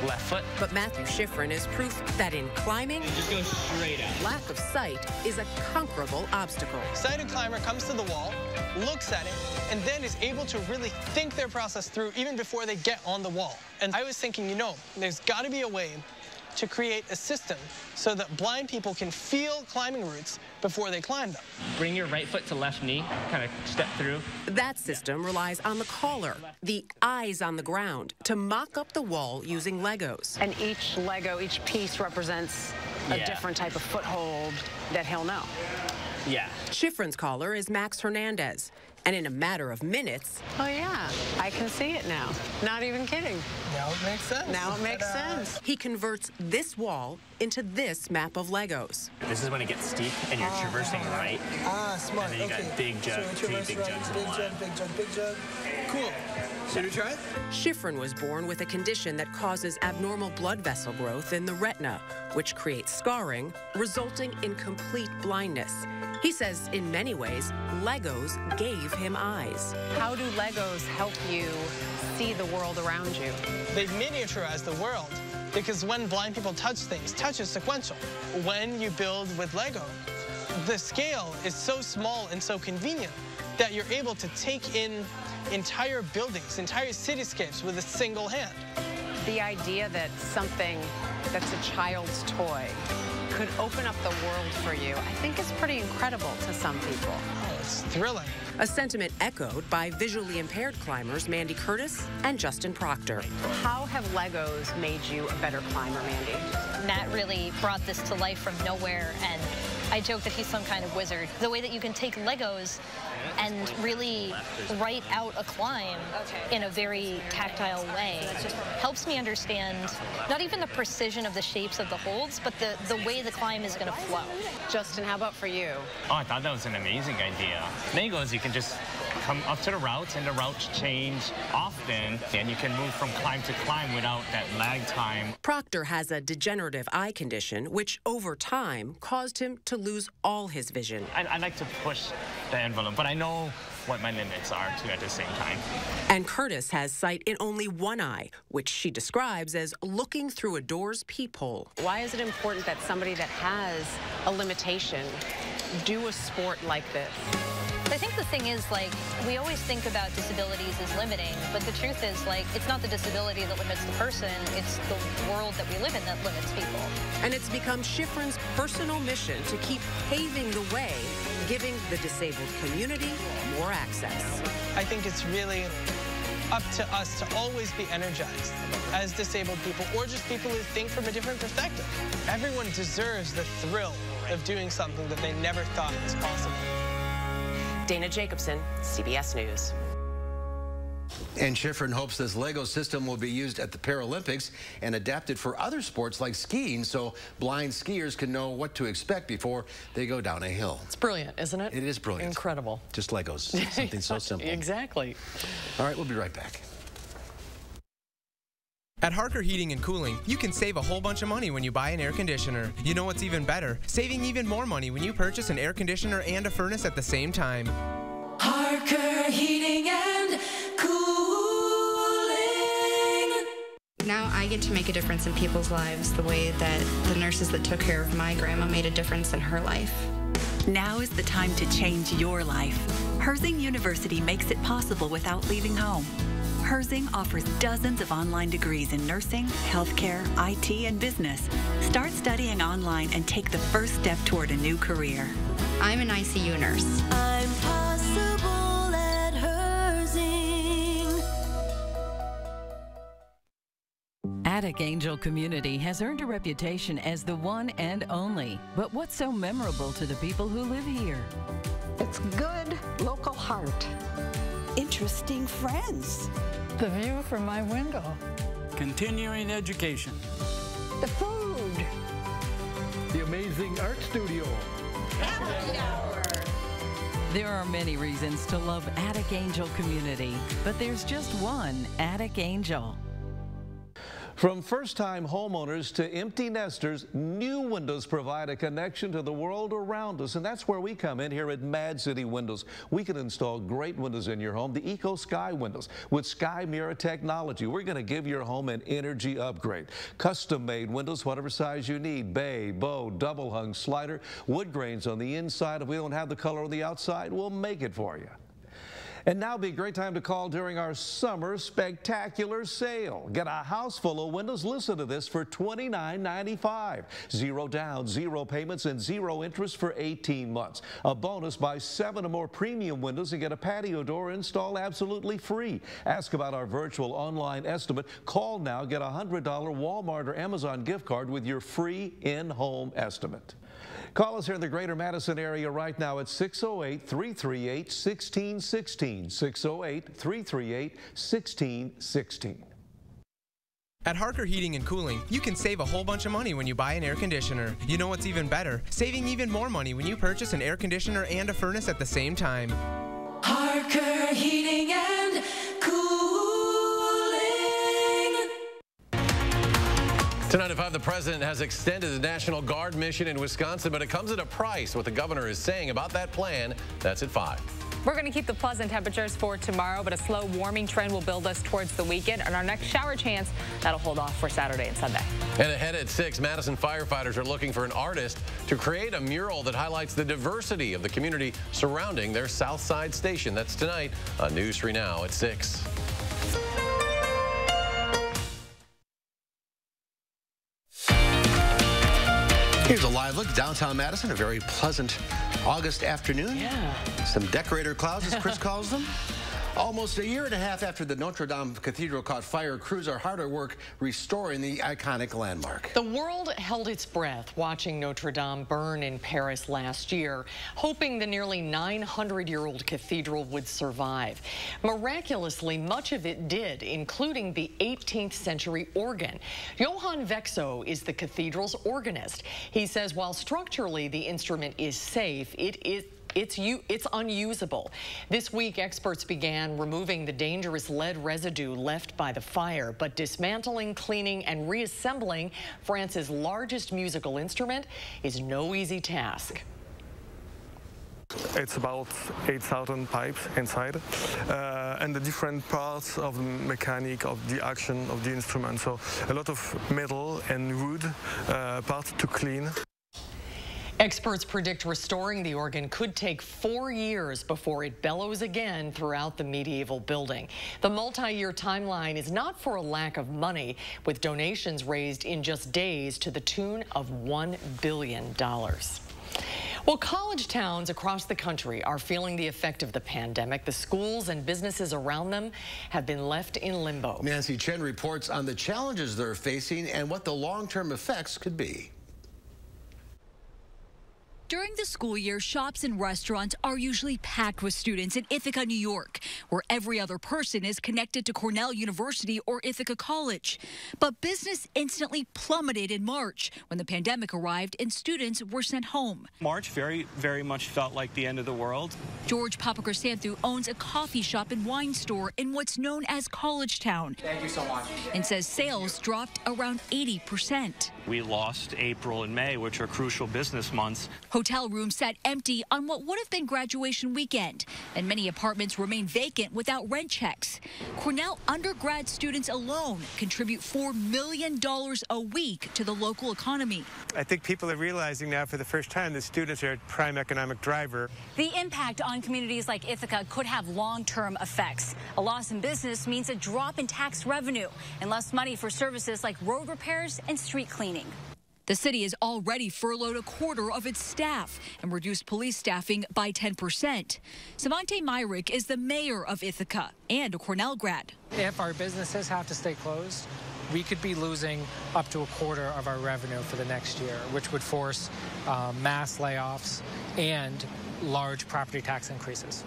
Left foot.
But Matthew Schifrin is proof that in climbing,
just go straight out.
Lack of sight is a conquerable obstacle.
Sighted climber comes to the wall, looks at it, and then is able to really think their process through even before they get on the wall. And I was thinking, you know, there's got to be a way to create a system so that blind people can feel climbing routes before they climb them.
Bring your right foot to left knee, kind of step through.
That system relies on the caller, the eyes on the ground, to mock up the wall using Legos.
And each Lego, each piece represents a different type of foothold that he'll know.
Yeah.
Schifrin's caller is Max Hernandez. And in a matter of minutes...
Oh, yeah. I can see it now. Not even kidding.
Now it makes sense.
Now it makes sense.
He converts this wall into this map of Legos.
This is when it gets steep and you're traversing right.
Ah, smart.
And then you got big jug,
so
three big jugs in a line.
Big jug, big jug. Cool. Should we try it?
Schifrin was born with a condition that causes abnormal blood vessel growth in the retina, which creates scarring, resulting in complete blindness. He says, in many ways, Legos gave him eyes.
How do Legos help you see the world around you?
They've miniaturized the world because when blind people touch things, touch is sequential. When you build with Lego, the scale is so small and so convenient that you're able to take in entire buildings, entire cityscapes with a single hand.
The idea that something that's a child's toy could open up the world for you, I think is pretty incredible to some people.
Oh, it's thrilling.
A sentiment echoed by visually impaired climbers Mandy Curtis and Justin Proctor.
How have Legos made you a better climber, Mandy?
Matt really brought this to life from nowhere, and I joke that he's some kind of wizard. The way that you can take Legos and really write out a climb in a very tactile way helps me understand not even the precision of the shapes of the holds, but the way the climb is going to flow.
Justin, how about for you?
Oh, I thought that was an amazing idea. Legos, you can just come up to the routes, and the routes change often, and you can move from climb to climb without that lag time.
Proctor has a degenerative eye condition, which over time caused him to lose all his vision.
I like to push the envelope, but I know what my limits are, too, at the same time.
And Curtis has sight in only one eye, which she describes as looking through a door's peephole.
Why is it important that somebody that has a limitation do a sport like this?
I think the thing is, like, we always think about disabilities as limiting, but the truth is, like, it's not the disability that limits the person, it's the world that we live in that limits people.
And it's become Schifrin's personal mission to keep paving the way, giving the disabled community more access.
I think it's really up to us to always be energized as disabled people, or just people who think from a different perspective. Everyone deserves the thrill of doing something that they never thought was possible.
Dana Jacobson, CBS News.
And Schifrin hopes this Lego system will be used at the Paralympics and adapted for other sports like skiing, so blind skiers can know what to expect before they go down a hill.
It's brilliant, isn't it?
It is brilliant.
Incredible.
Just Legos, something so simple.
Exactly.
All right, we'll be right back.
At Harker Heating and Cooling, you can save a whole bunch of money when you buy an air conditioner. You know what's even better? Saving even more money when you purchase an air conditioner and a furnace at the same time.
Harker Heating and Cooling.
Now I get to make a difference in people's lives the way that the nurses that took care of my grandma made a difference in her life.
Now is the time to change your life. Herzing University makes it possible without leaving home. Herzing offers dozens of online degrees in nursing, healthcare, IT, and business. Start studying online and take the first step toward a new career.
I'm an ICU nurse.
I'm possible at Herzing.
Attic Angel Community has earned a reputation as the one and only. But what's so memorable to the people who live here?
It's good local heart.
Interesting friends.
The view from my window.
Continuing education.
The food.
The amazing art studio.
Happy hour.
There are many reasons to love Attic Angel Community, but there's just one Attic Angel.
From first-time homeowners to empty nesters, new windows provide a connection to the world around us, and that's where we come in here at Mad City Windows. We can install great windows in your home, the Eco Sky windows. With Sky Mirror technology, we're going to give your home an energy upgrade. Custom-made windows, whatever size you need, bay, bow, double-hung, slider, wood grains on the inside. If we don't have the color on the outside, we'll make it for you. And now would be a great time to call during our summer spectacular sale. Get a house full of windows. Listen to this for $29.95. Zero down, zero payments, and zero interest for 18 months. A bonus, buy 7 or more premium windows and get a patio door installed absolutely free. Ask about our virtual online estimate. Call now, get a $100 Walmart or Amazon gift card with your free in-home estimate. Call us here in the greater Madison area right now at 608-338-1616. 608-338-1616.
At Harker Heating and Cooling, you can save a whole bunch of money when you buy an air conditioner. You know what's even better? Saving even more money when you purchase an air conditioner and a furnace at the same time.
Harker Heating and Cooling.
Tonight at 5, the president has extended the National Guard mission in Wisconsin, but it comes at a price. What the governor is saying about that plan, that's at 5.
We're going to keep the pleasant temperatures for tomorrow, but a slow warming trend will build us towards the weekend, and our next shower chance, that'll hold off for Saturday and Sunday.
And ahead at 6, Madison firefighters are looking for an artist to create a mural that highlights the diversity of the community surrounding their South Side station. That's tonight on News 3 Now at 6.
Here's a live look downtown Madison, a very pleasant August afternoon.
Yeah.
Some decorator clouds, as Chris calls them. Almost a year and a half after the Notre Cathedral caught fire, crews are hard at work restoring the iconic landmark.
The world held its breath watching Notre Dame burn in Paris last year, hoping the nearly 900-year-old cathedral would survive. Miraculously, much of it did, including the 18th century organ. Johann Vexo is the cathedral's organist. He says while structurally the instrument is safe, it's unusable. This week, experts began removing the dangerous lead residue left by the fire, but dismantling, cleaning, and reassembling France's largest musical instrument is no easy task.
It's about 8,000 pipes inside, and the different parts of the mechanic, of the action of the instrument. So a lot of metal and wood parts to clean.
Experts predict restoring the organ could take 4 years before it bellows again throughout the medieval building. The multi-year timeline is not for a lack of money, with donations raised in just days to the tune of $1 billion. Well, college towns across the country are feeling the effect of the pandemic. The schools and businesses around them have been left in limbo.
Nancy Chen reports on the challenges they're facing and what the long-term effects could be.
During the school year, shops and restaurants are usually packed with students in Ithaca, New York, where every other person is connected to Cornell University or Ithaca College. But business instantly plummeted in March when the pandemic arrived and students were sent home.
March very much felt like the end of the world.
George Papakrisanthu owns a coffee shop and wine store in what's known as College Town.
Thank you so much.
And says sales dropped around 80%.
We lost April and May, which are crucial business months.
Hotel rooms sat empty on what would have been graduation weekend, and many apartments remain vacant without rent checks. Cornell undergrad students alone contribute $4 million a week to the local economy.
I think people are realizing now for the first time that students are a prime economic driver.
The impact on communities like Ithaca could have long-term effects. A loss in business means a drop in tax revenue and less money for services like road repairs and street cleaning.
The city has already furloughed a quarter of its staff and reduced police staffing by 10%. Savante Myrick is the mayor of Ithaca and a Cornell grad.
If our businesses have to stay closed, we could be losing up to a quarter of our revenue for the next year, which would force mass layoffs and large property tax increases.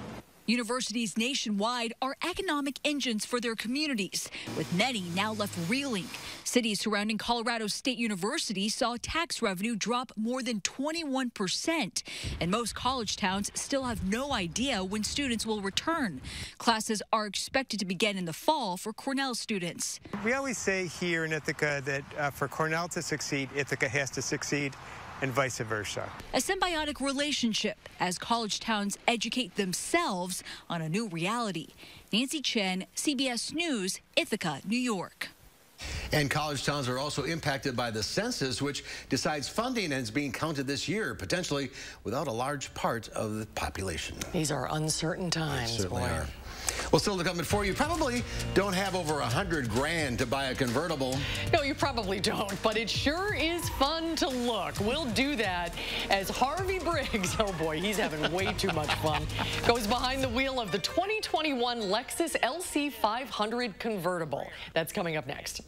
Universities nationwide are economic engines for their communities, with many now left reeling. Cities surrounding Colorado State University saw tax revenue drop more than 21%, and most college towns still have no idea when students will return. Classes are expected to begin in the fall for Cornell students.
We always say here in Ithaca that for Cornell to succeed, Ithaca has to succeed, and vice versa.
A symbiotic relationship as college towns educate themselves on a new reality. Nancy Chen, CBS News, Ithaca, New York.
And college towns are also impacted by the census, which decides funding is being counted this year, potentially without a large part of the population.
These are uncertain times,
They certainly
boy.
are. Well, still to come for you. Probably don't have over $100 grand to buy a convertible.
No, you probably don't, but it sure is fun to look. We'll do that as Harvey Briggs, oh boy, he's having way too much fun, goes behind the wheel of the 2021 Lexus Lc 500 convertible. That's coming up next.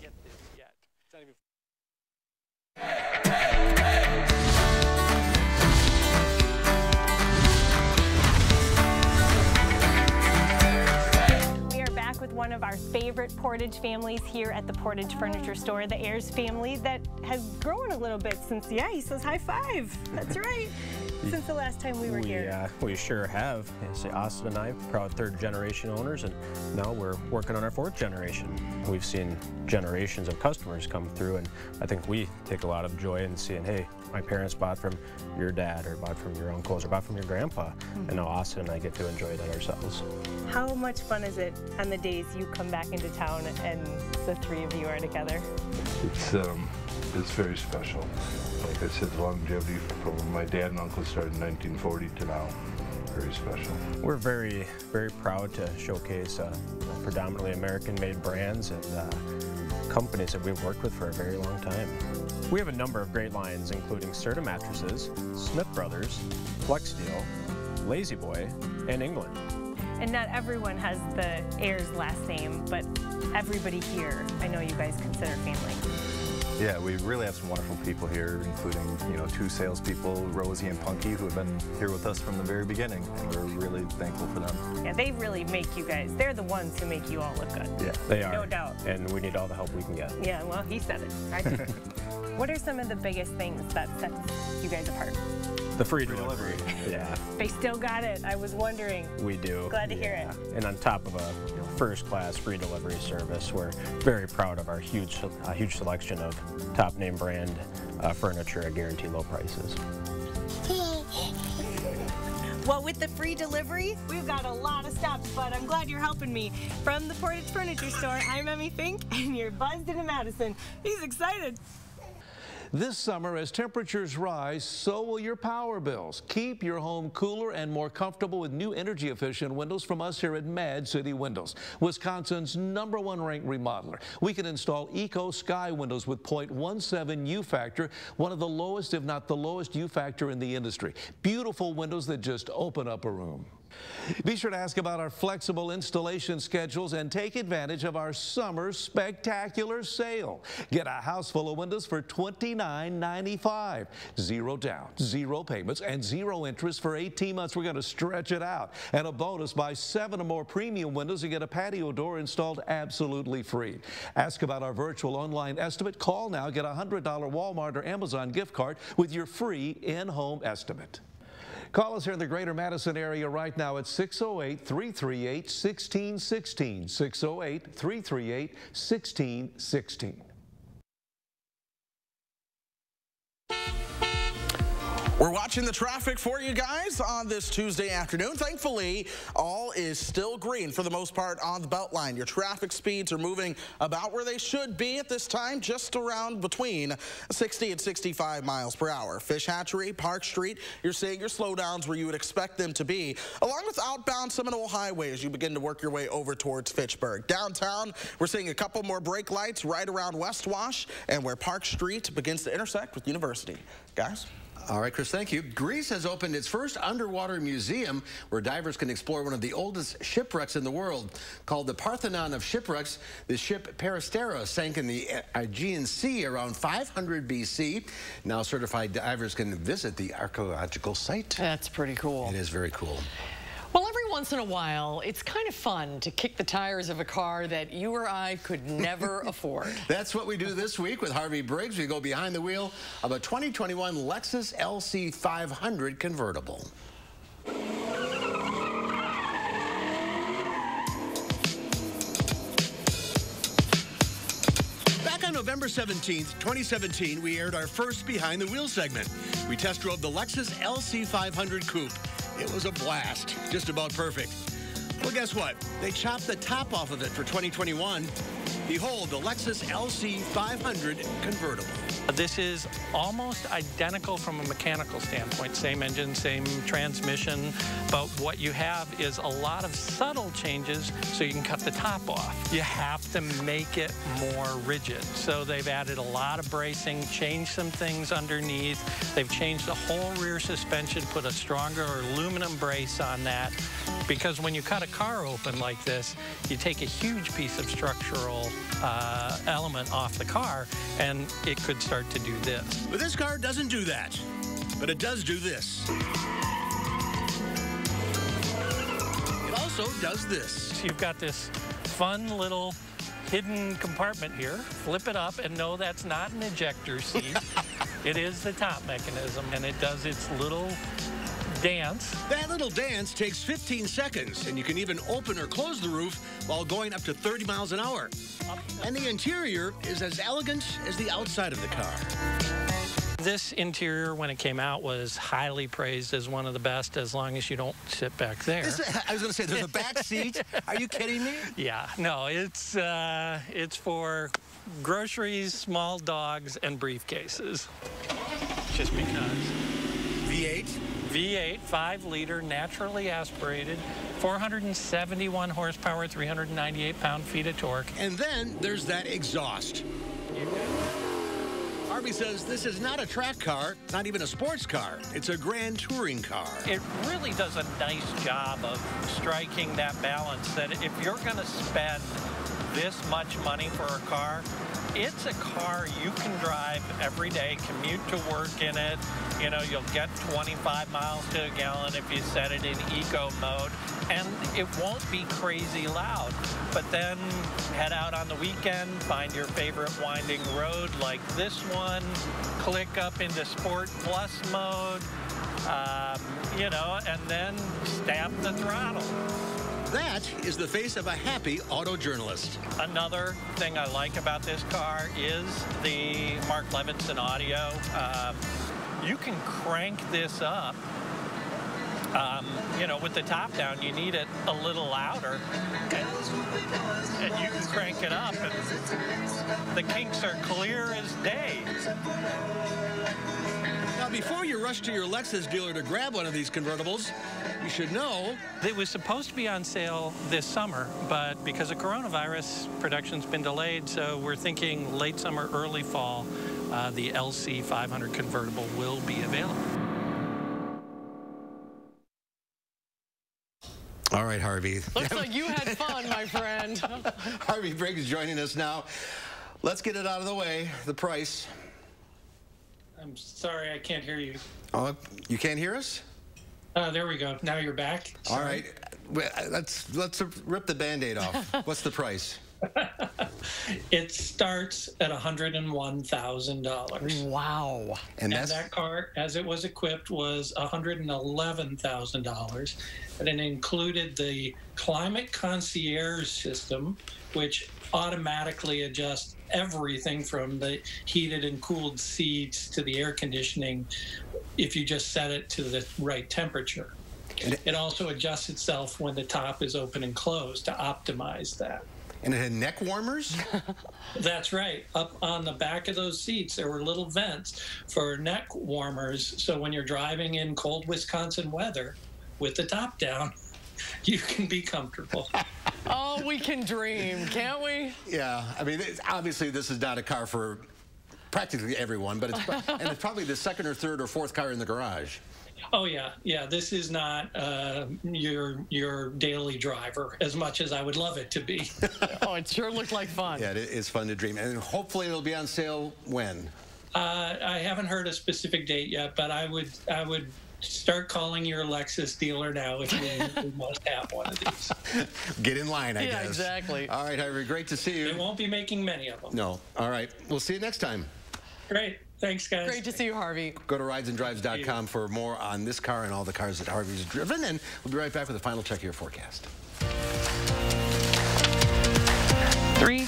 With one of our favorite Portage families here at the Portage Furniture Store, the Ayers family, that has grown a little bit since, yeah, he says high five. That's right. since the last time we were here?
We sure have. Austin and I, proud third-generation owners, and now we're working on our fourth generation. We've seen generations of customers come through, and I think we take a lot of joy in seeing, hey, my parents bought from your dad, or bought from your uncles, or bought from your grandpa, and now Austin and I get to enjoy that ourselves.
How much fun is it on the days you come back into town and the three of you are together?
It's very special. Like I said, the longevity from my dad and uncle started in 1940 to now. Very special.
We're very, very proud to showcase predominantly American-made brands and companies that we've worked with for a very long time. We have a number of great lines, including Serta Mattresses, Smith Brothers, Flex Steel, Lazy Boy, and England.
And not everyone has the Ayers last name, but everybody here, I know you guys consider family.
Yeah, we really have some wonderful people here, including, you know, two salespeople, Rosie and Punky, who have been here with us from the very beginning, and we're really thankful for them.
Yeah, they really make you guys, they're the ones who make you all look good.
Yeah, they are.
No doubt.
And we need all the help we can get.
Yeah, well, he said it. Right? What are some of the biggest things that sets you guys apart?
The free delivery. Yeah.
They still got it. I was wondering.
We do.
Glad to hear it.
And on top of a first-class free delivery service, we're very proud of our huge selection of top-name brand furniture at guaranteed low prices.
Well, with the free delivery, we've got a lot of stops, but I'm glad you're helping me. From the Portage Furniture Store, I'm Emmy Fink, and you're buzzed into Madison. He's excited.
This summer, as temperatures rise, so will your power bills. Keep your home cooler and more comfortable with new energy-efficient windows from us here at Mad City Windows, Wisconsin's #1 ranked remodeler. We can install Eco Sky windows with 0.17 U factor, one of the lowest, if not the lowest, U factor in the industry. Beautiful windows that just open up a room. Be sure to ask about our flexible installation schedules and take advantage of our summer spectacular sale. Get a house full of windows for $29.95. Zero down, zero payments, and zero interest for 18 months. We're going to stretch it out. And a bonus, buy 7 or more premium windows and get a patio door installed absolutely free. Ask about our virtual online estimate. Call now. Get a $100 Walmart or Amazon gift card with your free in-home estimate. Call us here in the greater Madison area right now at 608-338-1616, 608-338-1616.
We're watching the traffic for you guys on this Tuesday afternoon. Thankfully, all is still green for the most part on the Beltline. Your traffic speeds are moving about where they should be at this time, just around between 60 and 65 miles per hour. Fish Hatchery, Park Street, you're seeing your slowdowns where you would expect them to be, along with outbound Seminole Highway as you begin to work your way over towards Fitchburg. Downtown, we're seeing a couple more brake lights right around West Wash and where Park Street begins to intersect with University. Guys?
All right, Chris, thank you. Greece has opened its first underwater museum where divers can explore one of the oldest shipwrecks in the world. Called the Parthenon of Shipwrecks, the ship Peristera sank in the Aegean Sea around 500 BC. Now certified divers can visit the archaeological site.
That's pretty cool.
It is very cool.
Well, every once in a while, it's kind of fun to kick the tires of a car that you or I could never afford.
That's what we do this week with Harvey Briggs. We go behind the wheel of a 2021 Lexus Lc 500 convertible.
Back on November 17th, 2017, we aired our first Behind the Wheel segment. We test drove the Lexus Lc 500 Coupe. It was a blast, just about perfect. Well, guess what? They chopped the top off of it for 2021. Behold, the Lexus Lc 500 convertible.
This is almost identical from a mechanical standpoint. Same engine, same transmission, but what you have is a lot of subtle changes so you can cut the top off. You have to make it more rigid. So they've added a lot of bracing, changed some things underneath. They've changed the whole rear suspension, put a stronger aluminum brace on that. Because when you cut a car open like this, you take a huge piece of structural element off the car, and it could start to do this.
But this car doesn't do that, but it does do this. It also does this.
So you've got this fun little hidden compartment here. Flip it up and no, that's not an ejector seat. It is the top mechanism, and it does its little dance.
That little dance takes 15 seconds, and you can even open or close the roof while going up to 30 miles an hour. And the interior is as elegant as the outside of the car.
This interior, when it came out, was highly praised as one of the best, as long as you don't sit back there.
I was going to say, there's a back seat? Are you kidding me?
Yeah, no, it's for groceries, small dogs, and briefcases. Just because.
V8?
V8, 5-liter, naturally aspirated, 471 horsepower, 398 pound-feet of torque.
And then there's that exhaust. Harvey says this is not a track car, not even a sports car. It's a grand touring car.
It really does a nice job of striking that balance that if you're going to spend this much money for a car, it's a car you can drive every day, commute to work in it. You know, you'll get 25 miles to a gallon if you set it in eco mode, and it won't be crazy loud. But then head out on the weekend, find your favorite winding road like this one, click up into Sport Plus mode, you know, and then stamp the throttle.
That is the face of a happy auto journalist.
Another thing I like about this car is the Mark Levinson audio. You can crank this up. You know, with the top down, you need it a little louder, and you can crank it up, and the kinks are clear as day.
Now, before you rush to your Lexus dealer to grab one of these convertibles, you should know
it was supposed to be on sale this summer, but because of coronavirus, production's been delayed, so we're thinking late summer, early fall, the LC 500 convertible will be available.
All right, Harvey.
Looks like you had fun, my friend.
Harvey Briggs joining us now. Let's get it out of the way. The price.
I'm sorry, I can't hear you.
Oh, you can't hear us?
There we go. Now you're back.
All right. Let's rip the Band-Aid off. What's the price?
It starts at $101,000.
Wow.
And
that car, as it was equipped, was $111,000. And it included the Climate Concierge system, which automatically adjusts everything from the heated and cooled seats to the air conditioning if you just set it to the right temperature. It also adjusts itself when the top is open and closed to optimize that.
And it had neck warmers?
That's right. Up on the back of those seats, there were little vents for neck warmers. So when you're driving in cold Wisconsin weather with the top down, you can be comfortable.
Oh, we can dream, can't we?
Yeah. I mean, obviously, this is not a car for practically everyone, but it's probably the second or third or fourth car in the garage.
Oh, yeah. Yeah, this is not your daily driver as much as I would love it to be.
Oh, it sure looked like fun.
Yeah, it is fun to dream. And hopefully it'll be on sale when?
I haven't heard a specific date yet, but I would start calling your Lexus dealer now if you must have one of these.
Get in line, I guess.
Yeah, exactly.
All right, Harvey, great to see you.
They won't be making many of them.
No. All right. We'll see you next time.
Great. Thanks, guys.
Great to see you, Harvey.
Go to ridesanddrives.com for more on this car and all the cars that Harvey's driven, and we'll be right back with a final check of your forecast.
3.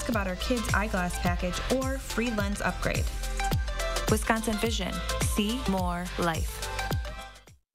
About our kids' eyeglass package or free lens upgrade. Wisconsin Vision. See more life.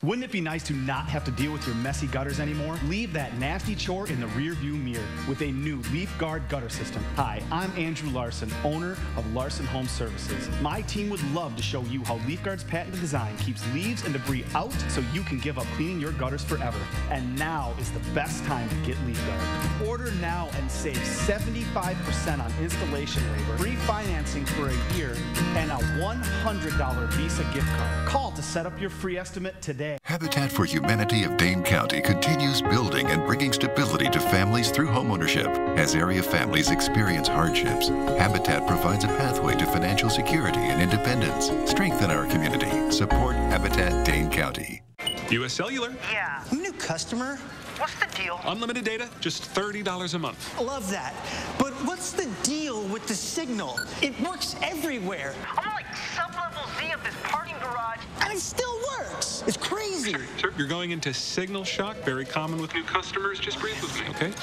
Wouldn't it be nice to not have to deal with your messy gutters anymore? Leave that nasty chore in the rearview mirror with a new Leaf Guard gutter system. Hi, I'm Andrew Larson, owner of Larson Home Services. My team would love to show you how Leaf Guard's patented design keeps leaves and debris out so you can give up cleaning your gutters forever. And now is the best time to get Leaf Guard. Order now and save 75% on installation labor, free financing for a year, and a $100 Visa gift card. Call to set up your free estimate today.
day.
Habitat for Humanity of Dane County continues building and bringing stability to families through homeownership. As area families experience hardships, Habitat provides a pathway to financial security and independence. Strengthen our community. Support Habitat Dane County.
U.S. Cellular.
Yeah. New customer? What's the deal?
Unlimited data, just $30 a month.
Love that. But what's the deal with the signal? It works everywhere. I'm like sub-level Z of this parking garage, and it still works. It's crazy.
Sir, you're going into signal shock, very common with new customers. Just breathe with me, okay?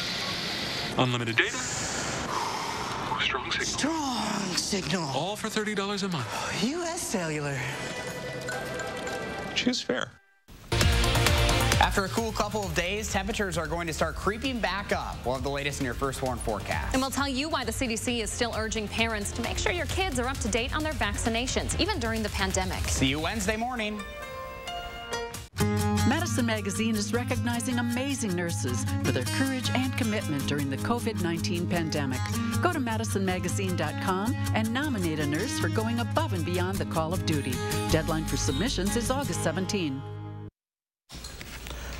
Unlimited data. Strong signal.
Strong signal.
All for $30 a month.
U.S. Cellular.
Choose fair.
After a cool couple of days, temperatures are going to start creeping back up. We'll have the latest in your First Warn forecast.
And we'll tell you why the CDC is still urging parents to make sure your kids are up to date on their vaccinations, even during the pandemic.
See you Wednesday morning.
Madison Magazine is recognizing amazing nurses for their courage and commitment during the COVID-19 pandemic. Go to MadisonMagazine.com and nominate a nurse for going above and beyond the call of duty. Deadline for submissions is August 17.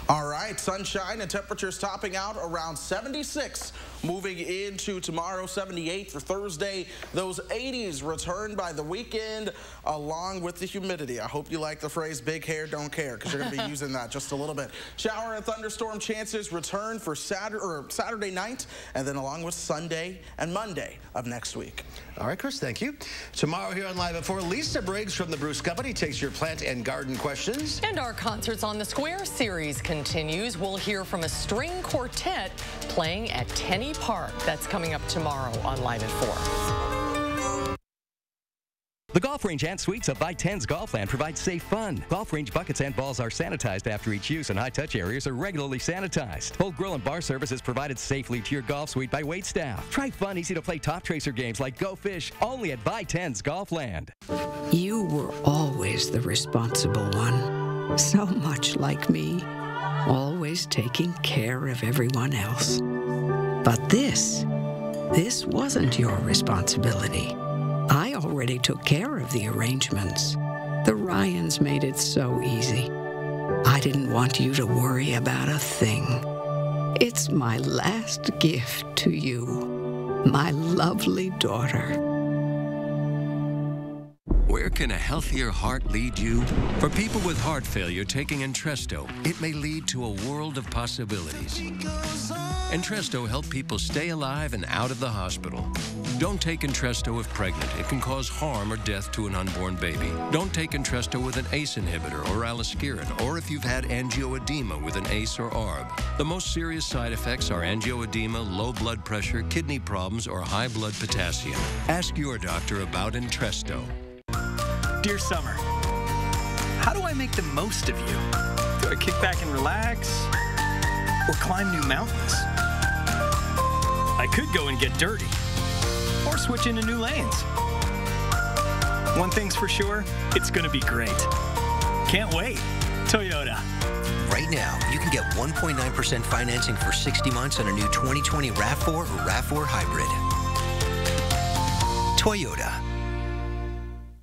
All right, sunshine and temperatures topping out around 76. Moving into tomorrow, 78 for Thursday. Those 80s return by the weekend along with the humidity. I hope you like the phrase big hair, don't care, because you're going to be using that just a little bit. Shower and thunderstorm chances return for Saturday night and then along with Sunday and Monday of next week.
All right, Chris, thank you. Tomorrow here on Live at 4, Lisa Briggs from the Bruce Company takes your plant and garden questions.
And our Concerts on the Square series continues. We'll hear from a string quartet playing at Tenny Park. That's coming up tomorrow on Live at 4.
The golf range and suites of By 10's Golfland provide safe fun. Golf range buckets and balls are sanitized after each use, and high-touch areas are regularly sanitized. Full grill and bar service is provided safely to your golf suite by wait staff. Try fun, easy-to-play top tracer games like Go Fish, only at By 10's Golfland.
You were always the responsible one, so much like me, always taking care of everyone else. But this wasn't your responsibility. I already took care of the arrangements. The Ryans made it so easy. I didn't want you to worry about a thing. It's my last gift to you, my lovely daughter.
Where can a healthier heart lead you? For people with heart failure taking Entresto, it may lead to a world of possibilities. Entresto helps people stay alive and out of the hospital. Don't take Entresto if pregnant. It can cause harm or death to an unborn baby. Don't take Entresto with an ACE inhibitor or aliskiren, or if you've had angioedema with an ACE or ARB. The most serious side effects are angioedema, low blood pressure, kidney problems, or high blood potassium. Ask your doctor about Entresto.
Dear Summer, how do I make the most of you? Do I kick back and relax? Or climb new mountains? I could go and get dirty. Or switch into new lanes. One thing's for sure, it's gonna be great. Can't wait. Toyota.
Right now, you can get 1.9% financing for 60 months on a new 2020 RAV4 or RAV4 Hybrid. Toyota.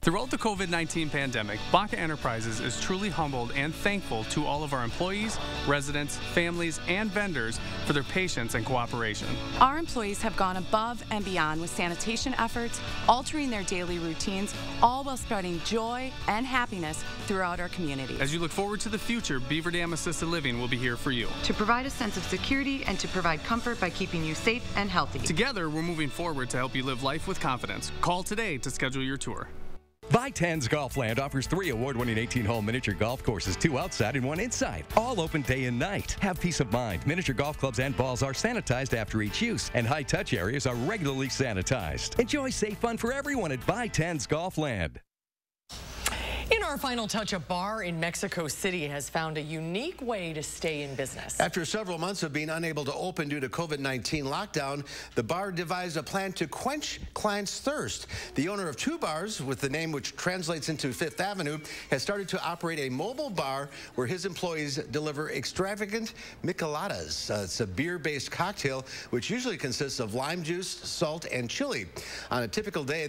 Throughout the COVID-19 pandemic, Baca Enterprises is truly humbled and thankful to all of our employees, residents, families, and vendors for their patience and cooperation.
Our employees have gone above and beyond with sanitation efforts, altering their daily routines, all while spreading joy and happiness throughout our community.
As you look forward to the future, Beaver Dam Assisted Living will be here for you.
To provide a sense of security and to provide comfort by keeping you safe and healthy.
Together, we're moving forward to help you live life with confidence. Call today to schedule your tour.
By 10's Golfland offers 3 award-winning 18-hole miniature golf courses, 2 outside and 1 inside, all open day and night. Have peace of mind. Miniature golf clubs and balls are sanitized after each use, and high-touch areas are regularly sanitized. Enjoy safe fun for everyone at By 10's Golfland.
In our final touch, a bar in Mexico City has found a unique way to stay in business.
After several months of being unable to open due to COVID-19 lockdown, the bar devised a plan to quench clients' thirst. The owner of 2 bars, with the name which translates into Fifth Avenue, has started to operate a mobile bar where his employees deliver extravagant micheladas. It's a beer-based cocktail which usually consists of lime juice, salt, and chili. On a typical day,